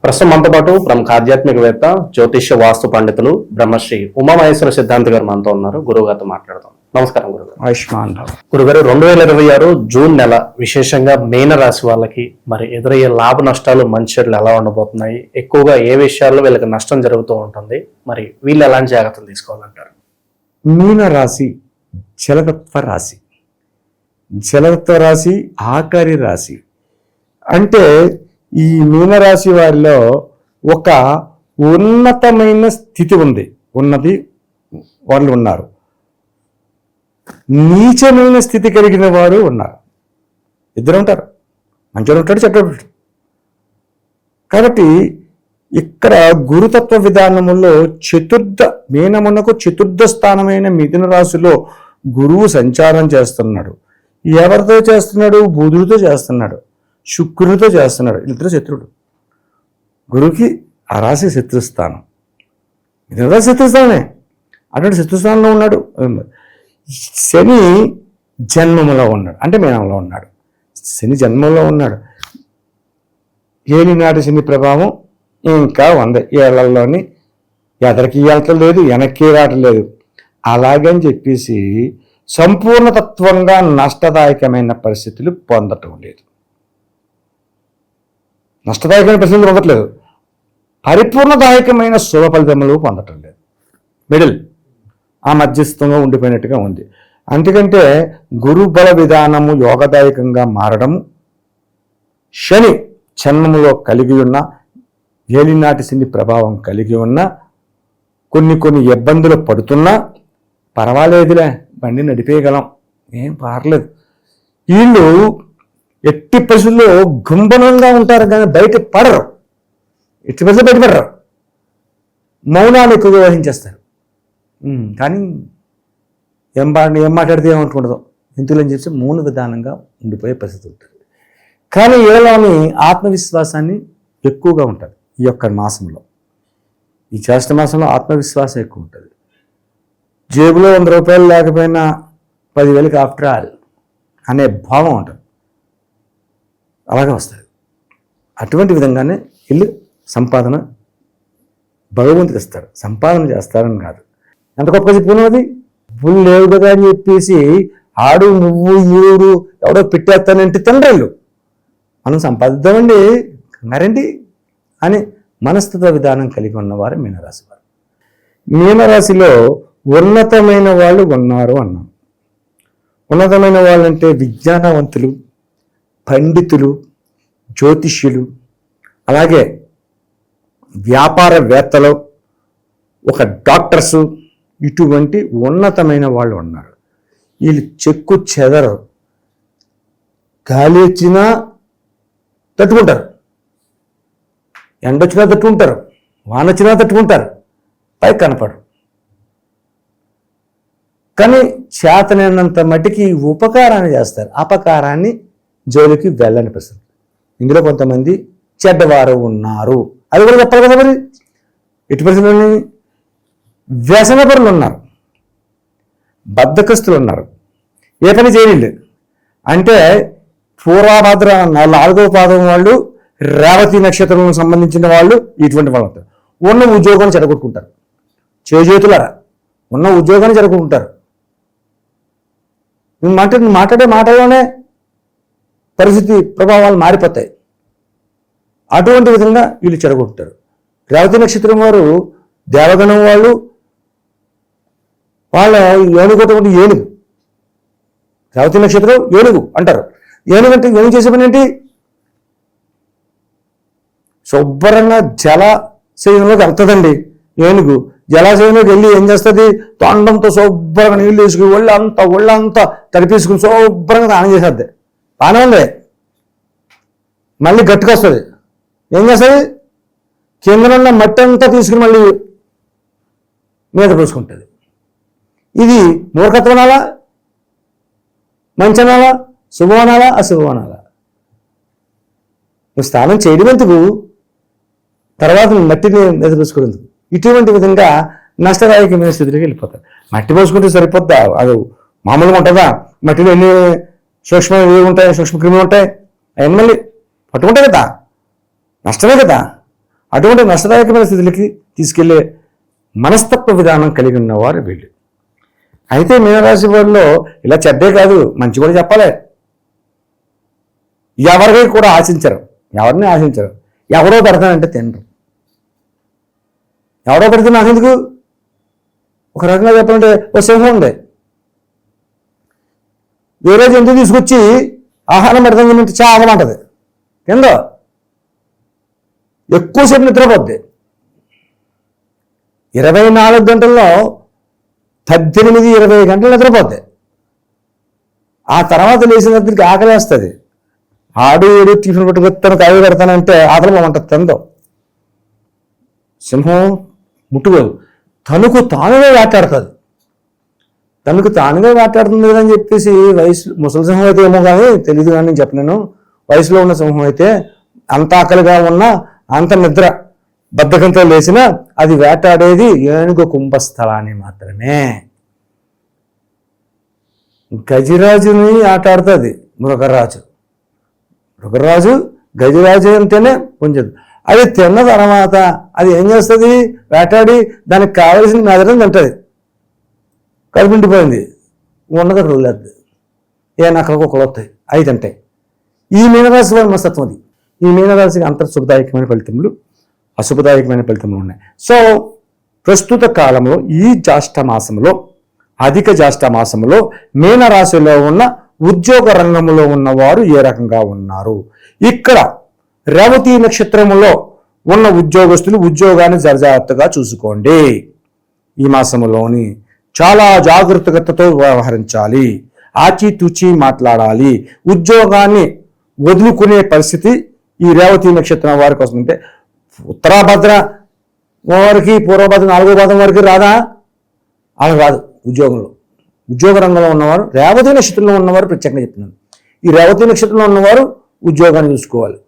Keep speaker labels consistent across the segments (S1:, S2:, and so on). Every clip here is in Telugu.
S1: ప్రస్తుతం మనతో పాటు ప్రముఖ ఆధ్యాత్మికవేత్త జ్యోతిష్య వాస్తు పండితులు బ్రహ్మశ్రీ ఉమామహేశ్వర సిద్ధాంతి గారు మనతో ఉన్నారు. గురువు గారితో మాట్లాడదాం. నమస్కారం గురుగారు.
S2: ఆయుష్మాన్ భవ.
S1: గురుగారు, 2026 జూన్ నెల విశేషంగా మీన రాశి వాళ్ళకి మరి ఎదురయ్యే లాభ నష్టాలు మంచి చెడులు ఎలా ఉండబోతున్నాయి, ఎక్కువగా ఏ విషయాల్లో వీళ్ళకి నష్టం జరుగుతూ ఉంటుంది, మరి వీళ్ళు ఎలాంటి జాగ్రత్తలు తీసుకోవాలంటారు?
S2: మీన రాశి జలతత్వ రాశి. జలతత్వ రాశి ఆఖరి రాశి. అంటే ఈ మీనరాశి వారిలో ఒక ఉన్నతమైన స్థితి ఉన్నది వాళ్ళు ఉన్నారు, నీచమైన స్థితి కలిగిన వారు ఉన్నారు. ఇద్దరు ఉంటారు, మంచిగా ఉంటాడు, చెడ్డ ఉంటాడు. కాబట్టి ఇక్కడ గురుతత్వ విధానములో మీనమునకు చతుర్థ స్థానమైన మిథున రాశిలో గురువు సంచారం చేస్తున్నాడు. ఎవరితో చేస్తున్నాడు? బుధుడితో చేస్తున్నాడు, శుక్రుడితో చేస్తున్నాడు. ఇద్దరు శత్రుడు. గురువుకి ఆ రాశి శత్రుస్థానం, మిథున రాశి శత్రుస్థానమే. అటువంటి శత్రుస్థానంలో ఉన్నాడు. శని జన్మములో ఉన్నాడు, అంటే మీనంలో ఉన్నాడు. శని జన్మంలో ఉన్నాడు. ఏలినాటి శని ప్రభావం ఇంకా 100 ఏళ్లలోని ఎదరికి వెళ్తం లేదు, వెనక్కి రావటం లేదు. అలాగని చెప్పేసి సంపూర్ణతత్వంగా నష్టదాయకమైన పరిస్థితులు పొందటం లేదు. నష్టదాయకమైన పరిస్థితులు పొందట్లేదు, పరిపూర్ణదాయకమైన శుభ ఫలితములు పొందటం లేదు. మిడిల్, ఆ మధ్యస్థంగా ఉండిపోయినట్టుగా ఉంది. అందుకంటే గురుబల విధానము యోగదాయకంగా మారడము, శని జన్మములో కలిగి ఉన్న ఏలినాటి శని ప్రభావం కలిగి ఉన్న కొన్ని ఇబ్బందులు పడుతున్నా పర్వాలేదులే, బండి నడిపేయగలం, ఏం పర్లేదు. వీళ్ళు ఎట్టి పరిస్థితుల్లో గుంభనంగా ఉంటారు కానీ బయట పడరు. ఎట్టి పరిస్థితులు బయటపడరు, మౌనాన్ని ఎక్కువగా వహించేస్తారు. కానీ ఏం మాట్లాడితే ఏమనుకుంటుందో ఎందుకులని చెప్పి మౌన విధానంగా ఉండిపోయే పరిస్థితి ఉంటుంది. కానీ వీళ్ళలోని ఆత్మవిశ్వాసాన్ని ఎక్కువగా ఉంటుంది. ఈ యొక్క మాసంలో, ఈ జ్యేష్ఠ మాసంలో ఆత్మవిశ్వాసం ఎక్కువ ఉంటుంది. జేబులో 100 రూపాయలు లేకపోయినా 10,000కి ఆఫ్టర్ ఆల్ అనే భావం ఉంటుంది. అలాగే వస్తుంది. అటువంటి విధంగానే వీళ్ళు సంపాదన భగవంతుడు ఇస్తాడు, సంపాదన చేస్తారని కాదు. ఎంత గొప్పగా చెప్పుకున్నది, పుల్లు లేవు కదా అని చెప్పేసి ఆడు నువ్వు ఈడు ఎవడో పెట్టేస్తానంటే తినరేళ్ళు. మనం సంపాదిద్దామండి కన్నారండి అని మనస్తత్వ విధానం కలిగి ఉన్నవారు మీనరాశి వారు. మీనరాశిలో ఉన్నతమైన వాళ్ళు ఉన్నారు అన్నాం. ఉన్నతమైన వాళ్ళంటే విజ్ఞానవంతులు, పండితులు, జ్యోతిష్యులు, అలాగే వ్యాపారవేత్తలు, ఒక డాక్టర్సు, ఇటువంటి ఉన్నతమైన వాళ్ళు ఉన్నారు. వీళ్ళు చెక్కు చెదరు, గాలి వచ్చినా తట్టుకుంటారు, ఎండొచ్చినా తట్టుకుంటారు, వాన వచ్చినా తట్టుకుంటారు, పైకి కనపడరు. కానీ చేతనైనంత మట్టికి ఉపకారాన్ని చేస్తారు, అపకారాన్ని జోలికి వెళ్ళని పరిస్థితి. ఇందులో కొంతమంది చెడ్డవారు ఉన్నారు, అది కూడా చెప్పాలి కదా. మరి ఎటు పరిస్థితులని వ్యసనపరులు ఉన్నారు, బద్ధకస్తులు ఉన్నారు, ఏ పని చేయలేదు. అంటే పూర్వభద్ర 4వ పాదం వాళ్ళు, రేవతి నక్షత్రం సంబంధించిన వాళ్ళు, ఇటువంటి వాళ్ళు ఉంటారు. ఉన్న ఉద్యోగాన్ని చెడగొట్టుకుంటారు, చేజేతులరా ఉన్న ఉద్యోగాన్ని చెడగొట్టుకుంటారు. మాట్లాడే మాటలోనే పరిస్థితి ప్రభావాలు మారిపోతాయి. అటువంటి విధంగా వీళ్ళు చెడగొట్టారు. రేవతి నక్షత్రం వారు దేవగణం వాళ్ళు, వాళ్ళ ఏనుగటువంటి ఏనుగు. రేవతి నక్షత్రం ఏనుగు అంటారు. ఏనుగంటే ఏనుగు చేసే పని ఏంటి? శుభ్రంగా జలాశయంలోకి వెళ్తుందండి ఏనుగు. జలాశయంలోకి వెళ్ళి ఏం చేస్తుంది? తొండంతో శుభ్రంగా నీళ్ళు వేసుకుని ఒళ్ళంతా తడిపేసుకుని శుభ్రంగా స్నానం చేసేద్ది. బాగానే ఉంది. మళ్ళీ గట్టిగా వస్తుంది. ఏం చేస్తుంది? కిందనున్న మట్టి అంతా తీసుకుని మళ్ళీ మీద పోసుకుంటుంది. ఇది మూర్ఖత్వనాలా, మంచనాలా, శుభవనాలా, అశుభవనాలా? నువ్వు స్నానం చేయడం ఎందుకు, తర్వాత మట్టిని మీద పోసుకోవడం. ఇటువంటి విధంగా నష్టదాయకమైన స్థితిలోకి వెళ్ళిపోతారు. మట్టి పోసుకుంటే సరిపోద్దా? అది మామూలుగా ఉంటుందా? మట్టిలో ఎన్ని సూక్ష్మక్రిములు ఉంటాయి, అవన్నీ మళ్ళీ పట్టుకుంటాయి కదా, నష్టమే కదా. అటువంటి నష్టదాయకమైన స్థితులకి తీసుకెళ్లే మనస్తత్వ విధానం కలిగి ఉన్నవారు వీళ్ళు. అయితే మీనరాశి వారిలో ఇలా చెడ్డే కాదు, మంచి కూడా చెప్పాలి. ఎవరికి కూడా ఆశించరు, ఎవరిని ఆశించరు. ఎవరో పెడతానంటే తినరు. ఎవరో పెడితే నాకెందుకు? ఒక రకంగా చెప్పాలంటే ఒక సింహం ఉంది, వేరే జంతువు తీసుకొచ్చి ఆహారం పెడతామంటే చావమంటది, కింద ఎక్కువసేపు నిద్రపోద్ది. 24 గంటల్లో 18-20 గంటలు నిద్రపోద్ది. ఆ తర్వాత లేచినప్పటికి ఆకలేస్తుంది. ఆడు ఏడు టిఫిన్ పట్టుకొస్తాను కాయ పెడతానంటే ఆకలి బాగుంటుంది, తిందో. సింహం ముట్టుకోదు, తనకు తానుగా వేటాడుతుంది. తనకు తానుగా వేటాడుతుంది కదని చెప్పేసి వయసు ముసలి సింహం అయితే ఏమో కానీ తెలియదు, కానీ నేను చెప్పలేను. వయసులో ఉన్న సింహం అయితే అంత ఆకలిగా ఉన్నా, అంత నిద్ర బద్ధకంతో లేచినా అది వేటాడేది ఏనుగు కుంభస్థలాన్ని మాత్రమే. గజరాజుని ఆటాడుతుంది మృగరాజు. మృగరాజు గజరాజు అంటేనే పుంజదు. అది తిన్న తర్వాత అది ఏం చేస్తుంది? వేటాడి దానికి కావలసిన మెదడుని తింటుంది. కడుపుండిపోయింది ఉండదు, అక్కడ వదిలేద్ది. నక్కలు కుక్కలు వస్తాయి, అవి తింటాయి. ఈ మీనరాశి వారి మనస్తత్వం అది. ఈ మీనరాశికి అంతర్శుభదాయకమైన ఫలితములు, అశుభదాయకమైన ఫలితములు ఉన్నాయి. సో ప్రస్తుత కాలంలో ఈ జ్యేష్ఠ మాసంలో, అధిక జ్యేష్ఠ మాసంలో మీనరాశిలో ఉన్న ఉద్యోగ రంగంలో ఉన్నవారు ఏ రకంగా ఉన్నారు? ఇక్కడ రేవతి నక్షత్రములో ఉన్న ఉద్యోగస్తులు ఉద్యోగాన్ని జాగ్రత్తగా చూసుకోండి. ఈ మాసంలోని చాలా జాగ్రత్తతో వ్యవహరించాలి, ఆచితూచి మాట్లాడాలి. ఉద్యోగాన్ని వదులుకునే పరిస్థితి ఈ రేవతి నక్షత్రం వారికి వస్తుందంటే ఉత్తరాభద్ర వారికి, పూర్వభద్ర 4వ పాదం వారికి రాదా? అలా రాదు. ఉద్యోగ రంగంలో ఉన్నవారు, రేవతి నక్షత్రంలో ఉన్నవారు ప్రత్యేకంగా చెప్తున్నాను. ఈ రేవతి నక్షత్రంలో ఉన్నవారు ఉద్యోగాన్ని చూసుకోవాలి,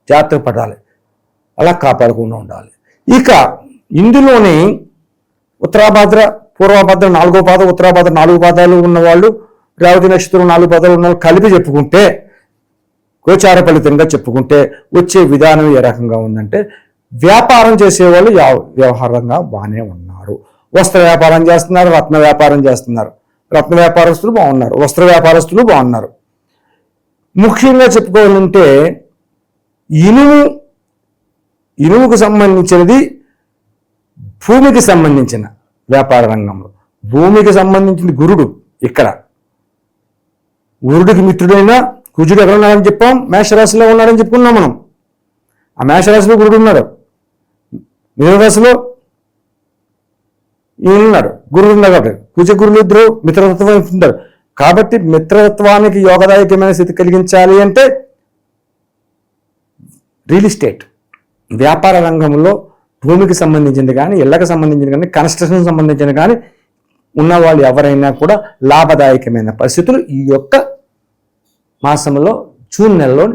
S2: జాగ్రత్తగా పడాలి, అలా కాపాడకుండా ఉండాలి. ఇక ఇందులోని ఉత్తరాభద్ర, పూర్వభద్ర 4వ పాదం, ఉత్తరాభద్ర 4 పాదాలు ఉన్నవాళ్ళు, రేవతి నక్షత్రం 4 పాదాలు ఉన్నవాళ్ళు కలిపి చెప్పుకుంటే, గోచార ఫలితంగా చెప్పుకుంటే వచ్చే విధానం ఏ రకంగా ఉందంటే, వ్యాపారం చేసేవాళ్ళు వ్యవహారంగా బాగానే ఉన్నారు. వస్త్ర వ్యాపారం చేస్తున్నారు, రత్న వ్యాపారం చేస్తున్నారు. రత్న వ్యాపారస్తులు బాగున్నారు, వస్త్ర వ్యాపారస్తులు బాగున్నారు. ముఖ్యంగా చెప్పుకోవాలంటే ఇనుముకు సంబంధించినది, భూమికి సంబంధించిన వ్యాపార రంగంలో. భూమికి సంబంధించింది గురుడు. ఇక్కడ గురుడికి మిత్రుడైన కుజుడు ఎక్కడ ఉన్నాడని చెప్పాం? మేషరాశిలో ఉన్నాడని చెప్పుకున్నాం మనం. ఆ మేషరాశిలో గురుడు ఉన్నాడు, మీనరాశిలో ఈయన ఉన్నాడు, గురుడు ఉన్నాడు. కాబట్టి కుజ గురులు ఇద్దరు మిత్రతత్వం ఉంటారు. కాబట్టి మిత్రత్వానికి యోగదాయకమైన స్థితి కలిగించాలి అంటే రియల్ ఎస్టేట్ వ్యాపార రంగంలో భూమికి సంబంధించింది కానీ, ఇళ్లకు సంబంధించింది కానీ, కన్స్ట్రక్షన్ సంబంధించిన కానీ ఉన్నవాళ్ళు ఎవరైనా కూడా లాభదాయకమైన పరిస్థితులు ఈ యొక్క మాసంలో, జూన్ నెలలో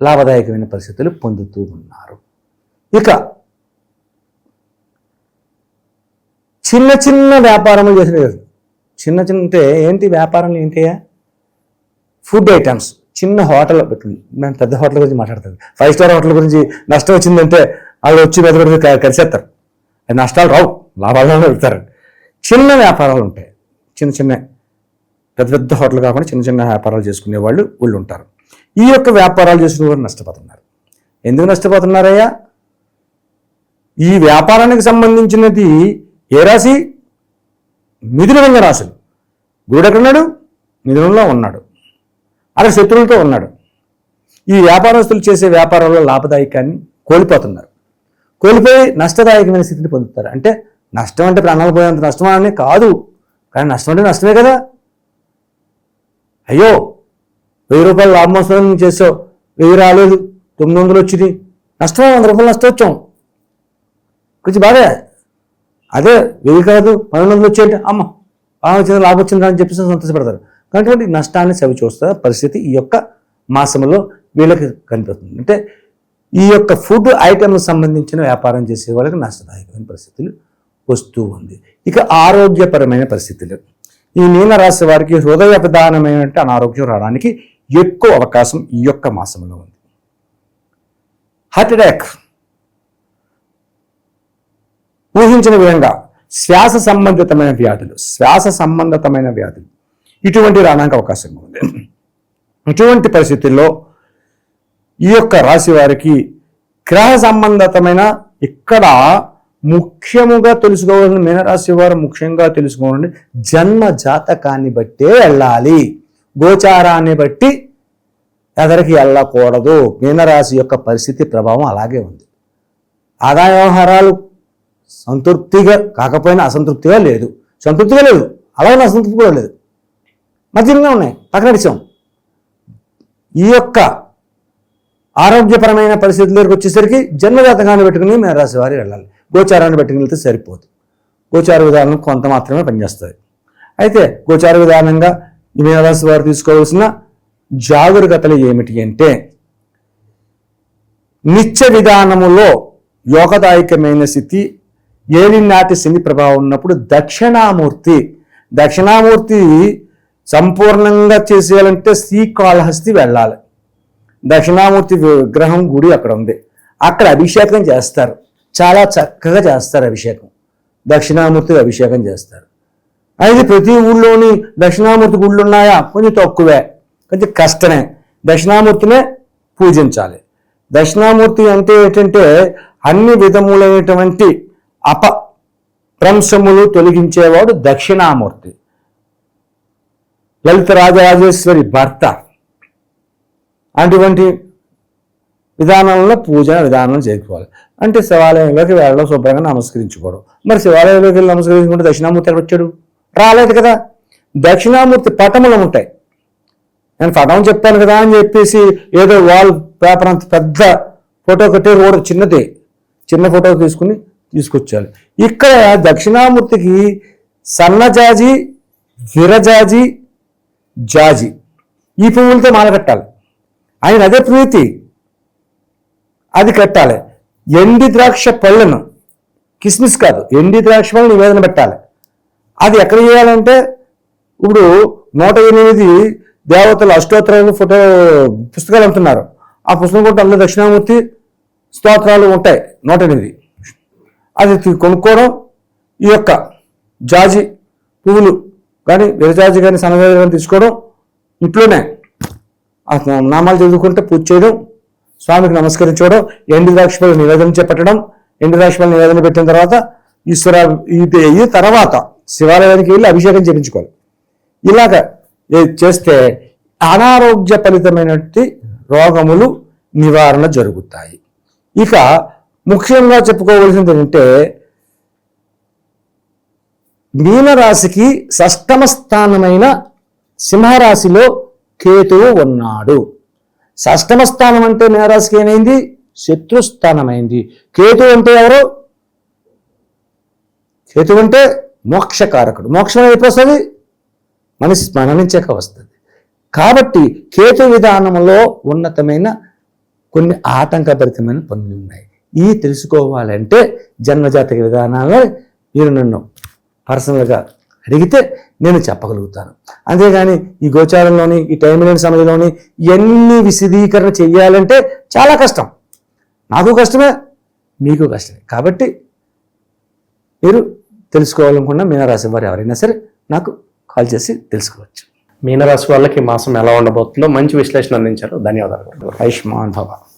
S2: లాభదాయకమైన పరిస్థితులు పొందుతూ ఉన్నారు. ఇక చిన్న చిన్న వ్యాపారములు చేసిన, చిన్న అంటే ఏంటి వ్యాపారాలు ఏంటి? ఫుడ్ ఐటమ్స్, చిన్న హోటల్ పెట్టుకుంది. మేము పెద్ద హోటల్ గురించి మాట్లాడుతుంది. 5 స్టార్ హోటల్ గురించి నష్టం వచ్చిందంటే వాళ్ళు వచ్చి మెదడు కలిసేస్తారు. అది నష్టాలు రావు, లాభాలను పెడతారు. చిన్న వ్యాపారాలు ఉంటాయి, చిన్న పెద్ద పెద్ద హోటల్ కాకుండా చిన్న చిన్న వ్యాపారాలు చేసుకునే వాళ్ళు ఉంటారు. ఈ యొక్క వ్యాపారాలు చేసుకునే వాళ్ళు నష్టపోతున్నారు. ఎందుకు నష్టపోతున్నారయ్యా? ఈ వ్యాపారానికి సంబంధించినది ఏ రాశి? మిథున రంగ రాశులు. గురుడు ఎక్కడున్నాడు? మిథునంలో ఉన్నాడు, అక్కడ శత్రువులతో ఉన్నాడు. ఈ వ్యాపారస్తులు చేసే వ్యాపారాల్లో లాభదాయకాన్ని కోల్పోతున్నారు. కోల్పోయి నష్టదాయకమైన స్థితిని పొందుతారు. అంటే నష్టం అంటే ప్రాణాలు పోయేంత నష్టం అని కాదు, కానీ నష్టం అంటే నష్టమే కదా. అయ్యో 1000 రూపాయలు లాభం వస్తుంది చేసావు, 1000 రాలేదు, 900 వచ్చింది, నష్టం 100 రూపాయలు నష్టం వచ్చాం, కొంచెం బాగా. అదే 1000 కాదు 1200 వచ్చేయంటే అమ్మ బాగా వచ్చింది, లాభం వచ్చింది అని చెప్పేసి సంతోషపడతారు. కాబట్టి నష్టాన్ని చవి చూస్తున్న పరిస్థితి ఈ యొక్క మాసంలో వీళ్ళకి కనిపిస్తుంది. అంటే ఈ యొక్క ఫుడ్ ఐటమ్ సంబంధించిన వ్యాపారం చేసే వాళ్ళకి నష్టదాయకమైన పరిస్థితులు వస్తూ ఉంది. ఇక ఆరోగ్యపరమైన పరిస్థితులు, ఈ మీనరాశి వారికి హృదయ ప్రధానమైన అనారోగ్యం రావడానికి ఎక్కువ అవకాశం ఈ యొక్క మాసంలో ఉంది. హార్ట్ అటాక్, ఊహించిన విధంగా శ్వాస సంబంధితమైన వ్యాధులు ఇటువంటి రావడానికి అవకాశం ఉంది. ఇటువంటి పరిస్థితుల్లో ఈ యొక్క రాశి వారికి గ్రహ సంబంధితమైన ఇక్కడ ముఖ్యముగా తెలుసుకోవాలని మీనరాశి వారు ముఖ్యంగా తెలుసుకోవాలని జన్మ జాతకాన్ని బట్టే వెళ్ళాలి. గోచారాన్ని బట్టి ఎదరికి వెళ్ళకూడదు. మీనరాశి యొక్క పరిస్థితి ప్రభావం అలాగే ఉంది. ఆదాయ వ్యవహారాలు సంతృప్తిగా కాకపోయినా అసంతృప్తిగా లేదు, సంతృప్తిగా లేదు, అలాగే అసంతృప్తి కూడా లేదు, మధ్యంగా ఉన్నాయి, పక్కన విషయం. ఈ యొక్క ఆరోగ్యపరమైన పరిస్థితులకు వచ్చేసరికి జన్మజాతకాన్ని పెట్టుకుని మీనరాశి వారి వెళ్ళాలి. గోచారాన్ని పెట్టుకుని వెళ్తే సరిపోదు. గోచార విధానం కొంత మాత్రమే పనిచేస్తుంది. అయితే గోచార విధానంగా ఈ మీనరాశి వారు తీసుకోవాల్సిన జాగరూకతలు ఏమిటి అంటే, నిత్య విధానములో యోగదాయకమైన స్థితి ఏలినాటి శని ప్రభావం ఉన్నప్పుడు దక్షిణామూర్తి సంపూర్ణంగా చేసేయాలంటే శ్రీకాళహస్తి వెళ్ళాలి. దక్షిణామూర్తి విగ్రహం గుడి అక్కడ ఉంది. అక్కడ అభిషేకం చేస్తారు, చాలా చక్కగా చేస్తారు అభిషేకం. దక్షిణామూర్తికి అభిషేకం చేస్తారు. అయితే ప్రతి ఊళ్ళోని దక్షిణామూర్తి గుళ్ళు ఉన్నాయా? కొంచెం తక్కువే, కొంచెం కష్టమే. దక్షిణామూర్తినే పూజించాలి. దక్షిణామూర్తి అంటే ఏంటంటే అన్ని విధములైనటువంటి అపభ్రంశములు తొలగించేవాడు దక్షిణామూర్తి. లలిత రాజరాజేశ్వరి భర్త. అటువంటి విధానంలో పూజన విధానం చేసుకోవాలి. అంటే శివాలయంలోకి వెళ్ళడం, శుభ్రంగా నమస్కరించుకోవడం. మరి శివాలయంలోకి వెళ్ళి నమస్కరించుకుంటే దక్షిణామూర్తి ఎక్కడ వచ్చాడు? రాలేదు కదా. దక్షిణామూర్తి పటములు ఉంటాయి. నేను పటం చెప్పాను కదా అని చెప్పేసి ఏదో వాల్ పేపర్ అంత పెద్ద ఫోటో కట్టే రోడ్ చిన్న ఫోటో తీసుకొచ్చాలి. ఇక్కడ దక్షిణామూర్తికి సన్నజాజి, విరజాజి, జాజి ఈ పువ్వులతో మాల కట్టాలి. ఆయన అదే ప్రీతి, అది కట్టాలి. ఎండి ద్రాక్ష పళ్ళను, కిస్మిస్ కాదు, ఎండి ద్రాక్ష పళ్ళను నివేదన పెట్టాలి. అది ఎక్కడ చేయాలంటే, ఇప్పుడు 108 దేవతలు అష్టోత్తరాలు ఫోటో పుస్తకాలు అంటున్నారు. ఆ పుస్తకం కూడా అందులో దక్షిణామూర్తి స్తోత్రాలు ఉంటాయి 108. అది కొనుక్కోవడం, ఈ యొక్క జాజి పువ్వులు కానీ విరజాజి కానీ సన్నజాజి కానీ తీసుకోవడం, ఇంట్లోనే ఆ నామాలు చదువుకుంటే పూజ చేయడం, స్వామికి నమస్కరించుకోవడం, ఎండు ద్రాక్షపల్లి నివేదన చేపట్టడం. ఎండు ద్రాక్షపల్లి నివేదన పెట్టిన తర్వాత ఈశ్వర ఇది అయ్యి తర్వాత శివాలయానికి వెళ్ళి అభిషేకం చేయించుకోవాలి. ఇలాగ చేస్తే అనారోగ్య ఫలితమైనటువంటి రోగములు నివారణ జరుగుతాయి. ఇక ముఖ్యంగా చెప్పుకోవలసింది ఏంటంటే, మీనరాశికి షష్టమ స్థానమైన సింహరాశిలో కేతువు ఉన్నాడు. షష్టమ స్థానం అంటే మీనరాశికి ఏమైంది? శత్రుస్థానమైంది. కేతు అంటే ఎవరు? కేతు అంటే మోక్షకారకుడు. మోక్షం ఎప్పుడు వస్తుంది? మనిషి మరణించాక వస్తుంది. కాబట్టి కేతు విధానంలో ఉన్నతమైన కొన్ని ఆటంకభరితమైన పనులు ఉన్నాయి. ఈ తెలుసుకోవాలంటే జన్మజాతక విధానాల్లో మీరు నన్ను పర్సనల్గా అడిగితే నేను చెప్పగలుగుతాను. అంతేగాని ఈ గోచారంలోని ఈ టైం లేని సమయంలోని ఎన్ని విశదీకరణ చెయ్యాలంటే చాలా కష్టం. నాకు కష్టమే, మీకు కష్టమే. కాబట్టి మీరు తెలుసుకోవాలనుకున్న మీనరాశి వారు ఎవరైనా సరే నాకు కాల్ చేసి తెలుసుకోవచ్చు.
S1: మీనరాశి వాళ్ళకి ఈ మాసం ఎలా ఉండబోతుందో మంచి విశ్లేషణ అందించారు. ధన్యవాదాలు.
S2: ఆయుష్మాన్ భవ.